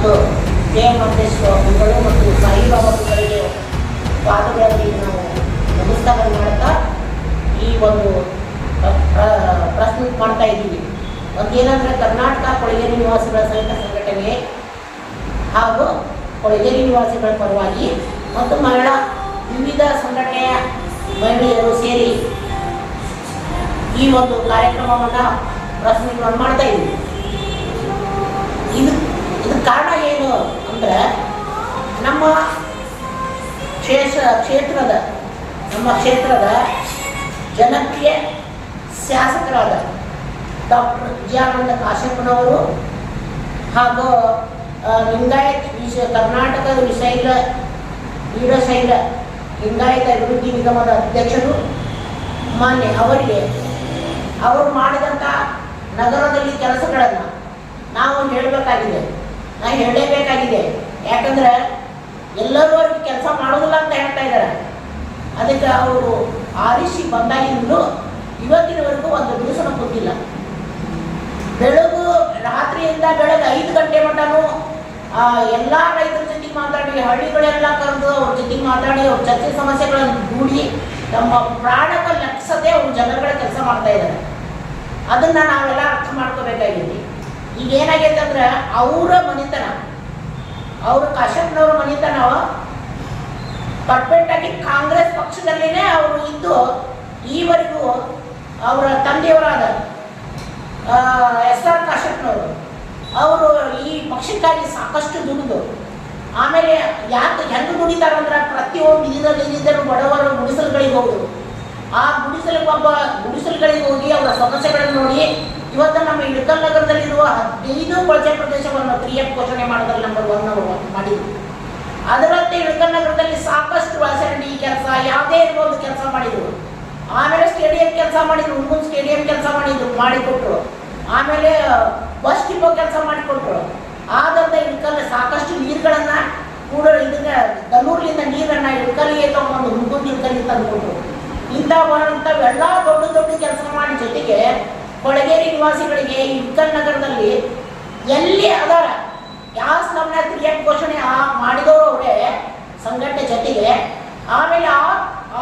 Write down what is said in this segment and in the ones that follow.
ಮತ್ತು ಜಯಮಂತೇಶ್ವರಗಳು ಮತ್ತು ಸಾಯಿಬಾಬಾಗಳಿಗೆ ಪಾದಗಳಲ್ಲಿ ನಾವು ನಮಸ್ಕಾರ ಮಾಡ್ತಾ ಈ ಒಂದು ಪ್ರಶ್ನೆ ಮಾಡ್ತಾ ಇದ್ದೀವಿ. ಒಂದೇನಂದರೆ ಕರ್ನಾಟಕ ಕೊಳಗೇರಿ ನಿವಾಸಿಗಳ ಸಹಿತ ಸಂಘಟನೆ ಹಾಗೂ ಕೊಳಗೇರಿ ನಿವಾಸಿಗಳ ಪರವಾಗಿ ಮತ್ತು ವಿವಿಧ ಸಂಘಟನೆಯ ಮಹಿಳೆಯರು ಸೇರಿ ಈ ಒಂದು ಕಾರ್ಯಕ್ರಮವನ್ನು ಪ್ರಶ್ನೆಗಳನ್ನು ಮಾಡ್ತಾ ಇದ್ದೀವಿ. ಇದಕ್ಕೆ ಕಾರಣ ಏನು ಅಂದರೆ ನಮ್ಮ ಕ್ಷೇತ್ರದ ಜನಪ್ರಿಯ ಶಾಸಕರಾದ ಡಾಕ್ಟರ್ ವಿಜಯಾನಂದ ಕಾಶ್ಯಪ್ಪನವರು ಹಾಗೂ ಲಿಂಗಾಯತ್ ಕರ್ನಾಟಕದ ವೀರಶೈವ ಲಿಂಗಾಯತ ಅಭಿವೃದ್ಧಿ ನಿಗಮದ ಅಧ್ಯಕ್ಷರು ಮಾನ್ಯ ಅವರಿಗೆ ಅವರು ಮಾಡಿದಂಥ ನಗರದಲ್ಲಿ ಕೆಲಸಗಳನ್ನು ನಾವು ಹೇಳಲೇಬೇಕಾಗಿದೆ. ಯಾಕಂದರೆ ಎಲ್ಲರೂ ಅವ್ರಿಗೆ ಕೆಲಸ ಮಾಡೋದಿಲ್ಲ ಅಂತ ಹೇಳ್ತಾ ಇದ್ದಾರೆ. ಅದಕ್ಕೆ ಅವರು ಆರಿಸಿ ಬಂದಾಗಿಂದಲೂ ಇವತ್ತಿನವರೆಗೂ ಒಂದು ದಿವಸನೂ ಗೊತ್ತಿಲ್ಲ. ರಾತ್ರಿಯಿಂದ ಬೆಳಗ್ಗೆ 5 ಗಂಟೆ ಮಟ್ಟನೂ ಎಲ್ಲ ರೈತರ ಜೊತೆಗೆ ಮಾತಾಡಿ, ಹಳ್ಳಿಗಳೆಲ್ಲ ಕರೆದು ಅವ್ರ ಜೊತೆಗೆ ಮಾತಾಡಿ, ಅವ್ರ ಚರ್ಚೆ ಸಮಸ್ಯೆಗಳನ್ನು ದೂಡಿ ನಮ್ಮ ಪ್ರಾಣಕ್ಕೆ ಲಕ್ಷಿಸದೆ ಅವ್ರ ಜನಗಳ ಕೆಲಸ ಮಾಡ್ತಾ ಇದ್ದಾರೆ. ಅದನ್ನು ನಾವೆಲ್ಲ ಅರ್ಥ ಮಾಡ್ಕೋಬೇಕಾಗಿದೆ. ಈಗ ಏನಾಗೈತೆ ಅಂದ್ರೆ ಅವರ ಮನೆತನ, ಅವರು ಕಾಶ್ಯಪ್ನವ್ರ ಮನೆತನ ಪರ್ಫೆಕ್ಟಾಗಿ ಕಾಂಗ್ರೆಸ್ ಪಕ್ಷದಲ್ಲಿನೇ ಅವರು ಇದ್ದು ಈವರೆಗೂ ಅವರ ತಂದೆಯವರಾದ SR ಕಾಶ್ಯಪ್ನವರು ಅವರು ಈ ಪಕ್ಷಕ್ಕಾಗಿ ಸಾಕಷ್ಟು ದುಡಿದು ಆಮೇಲೆ ಹೆಂಗೆ ದುಡಿತಾರಂದ್ರೆ ಪ್ರತಿಯೊಂದು ಇದರಲ್ಲಿ ಬಡವರ ಗುಡಿಸಲುಗಳಿಗೆ ಹೋಗುದು. ಆ ಗುಡಿಸಲುಗಳಿಗೆ ಹೋಗಿ ಅವರ ಸಮಸ್ಯೆಗಳನ್ನು ನೋಡಿ ಇವತ್ತು ನಮ್ಮ ಇಳಕಲ್ ನಗರದಲ್ಲಿರುವ 15 ಕೊಳಚೆ ಪ್ರದೇಶವನ್ನು 3F ಘೋಷಣೆ ಮಾಡೋದ್ರಲ್ಲಿ ನಂಬರ್ 1 ಮಾಡಿದ್ರು. ಅದರಂತೆ ಇಳಕಲ್ ನಗರದಲ್ಲಿ ಸಾಕಷ್ಟು ವಾಸಂಡಿ ಕೆಲಸ ಯಾವುದೇ ಒಂದು ಕೆಲಸ ಮಾಡಿದ್ರು. ಆಮೇಲೆ ಸ್ಟೇಡಿಯಂ ಕೆಲಸ ಮಾಡಿದ್ರು, ಹುಡುಗನ ಸ್ಟೇಡಿಯಂ ಕೆಲಸ ಮಾಡಿಕೊಟ್ರು. ಆಮೇಲೆ ಬಸ್ ಡಿಪೋ ಕೆಲಸ ಮಾಡಿಕೊಟ್ರು. ಆದಂತ ಇಳಕಲ್ ಸಾಕಷ್ಟು ನೀರುಗಳನ್ನು ಕೂಡ ಇದನ್ನ ದನ್ನೂರ್ಲಿಂದ ನೀರನ್ನು ಇಳಕಲ್ಲಿಗೆ ತಗೊಂಡು ಹುಡುಗನ ಇಳಕಲ್ಲಿಗೆ ತಂದುಕೊಟ್ರು. ಇಂಥವೆಲ್ಲ ದೊಡ್ಡ ಕೆಲಸ ಮಾಡಿ ಜೊತೆಗೆ ಕೊಳಗೇರಿ ನಿವಾಸಿಗಳಿಗೆ ಇಳಕಲ್ ನಗರದಲ್ಲಿ ಎಲ್ಲಿ ಅದಾರ ಯಾವ ನಮ್ಮನ್ನ 3F ಘೋಷಣೆ ಮಾಡಿದವರು ಅವರೇ ಸಂಘಟನೆ ಜೊತೆಗೆ. ಆಮೇಲೆ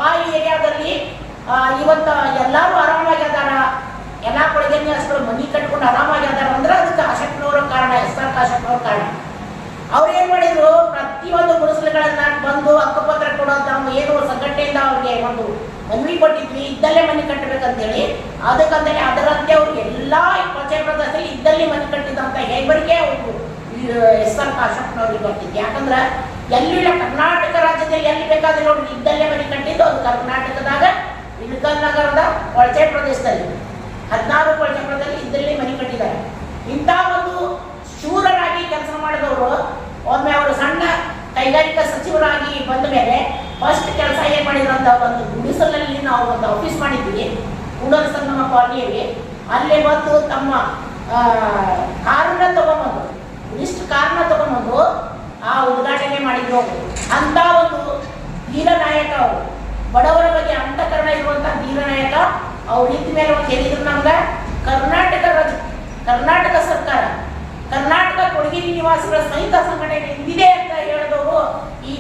ಆ ಏರಿಯಾದಲ್ಲಿ ಇವತ್ತು ಎಲ್ಲರೂ ಆರಾಮಾಗಿ ಅದಾರ, ಎಲ್ಲ ಕೊಳಗೇರಿ ನಿವಾಸಿಗಳು ಮನೆ ಕಟ್ಕೊಂಡು ಆರಾಮಾಗಿ ಅದಾರ ಅಂದ್ರೆ ಅದಕ್ಕೆ ಕಾಶ್ಯಪ್ನವರ ಕಾರಣ, SR ಕಾಶ್ಯಪ್ನವ್ರ ಕಾರಣ. ಅವ್ರು ಏನು ಮಾಡಿದ್ರು, ಪ್ರತಿಯೊಂದು ಗುಡಿಸಲುಗಳನ್ನ ಬಂದು ಹಕ್ಕುಪತ್ರ ಕೊಡೋದು. ನಾವು ಏನು ಸಂಘಟನೆಯಿಂದ ಅವ್ರಿಗೆ ಒಂದು ಮನವಿ ಕೊಟ್ಟಿದ್ವಿ, ಇದ್ದಲ್ಲೇ ಮನೆ ಕಟ್ಟಬೇಕಂತೇಳಿ. ಅದಕ್ಕಂತೇಳಿ ಅದರಂತೆ ಅವ್ರಿಗೆ ಎಲ್ಲ ಕೊಳಚೆ ಪ್ರದೇಶದಲ್ಲಿ ಇದ್ದಲ್ಲಿ ಮನೆ ಕಟ್ಟಿದಂಥ ಹೆಗ್ಬರಿಗೆ ಅವರು SR ಕಾಶ್ಯಪ್ನವ್ರಿಗೆ ಬರ್ತಿತ್ತು. ಯಾಕಂದ್ರೆ ಎಲ್ಲಿಲ್ಲ ಕರ್ನಾಟಕ ರಾಜ್ಯದಲ್ಲಿ ಎಲ್ಲಿ ಬೇಕಾದ್ರೆ ನೋಡಿ ಇದ್ದಲ್ಲೇ ಮನೆ ಕಟ್ಟಿದ್ದು. ಅದು ಕರ್ನಾಟಕದಾಗ ಇಳಕಲ್ ನಗರದ ಕೊಳಚೆ ಪ್ರದೇಶದಲ್ಲಿ 16 ಕೊಳಚೆ ಪ್ರದೇಶದಲ್ಲಿ ಇದ್ದಲ್ಲಿ ಮನೆ ಕಟ್ಟಿದ್ದಾರೆ. ಇಂಥ ಒಂದು ಶೂರರಾಗಿ ಕೆಲಸ ಮಾಡಿದವರು ಒಮ್ಮೆ ಅವರು ಸಣ್ಣ ಕೈಗಾರಿಕಾ ಸಚಿವರಾಗಿ ಬಂದ ಮೇಲೆ ಫಸ್ಟ್ ಕೆಲಸ ಏನು ಮಾಡಿದ್ರು ಅಂತ ಒಂದು ಗುಡಿಸಲಲ್ಲಿ ನಾವು ಒಂದು ಆಫೀಸ್ ಮಾಡಿದ್ವಿ ಕೂಡಲ ಸಂಗಮ ಕಾಲನಿಯಲ್ಲಿ. ಅಲ್ಲೇ ಬಂದು ತಮ್ಮ ಕಾರನ್ನ ತಗೊಂಡ್ಬಂದು ಆ ಉದ್ಘಾಟನೆ ಮಾಡಿದ್ರು. ಅಂತ ಒಂದು ಧೀರನಾಯಕ ಅವರು, ಬಡವರ ಬಗ್ಗೆ ಅಂತಃಕರಣ ಇರುವಂಥ ಧೀರನಾಯಕ. ಅವ್ರು ನಿಂತ ಮೇಲೆ ಒಂದು ಹೇಳಿದ್ರು ನಮ್ಗೆ, ಕರ್ನಾಟಕ ಸರ್ಕಾರ ಕರ್ನಾಟಕ ಕೊಳಗೇರಿ ನಿವಾಸಿಗಳ ಸಹಿತ ಸಂಘಟನೆ ಇಂದಿದೆ ಅಂತ ಹೇಳಿದವರು ಈ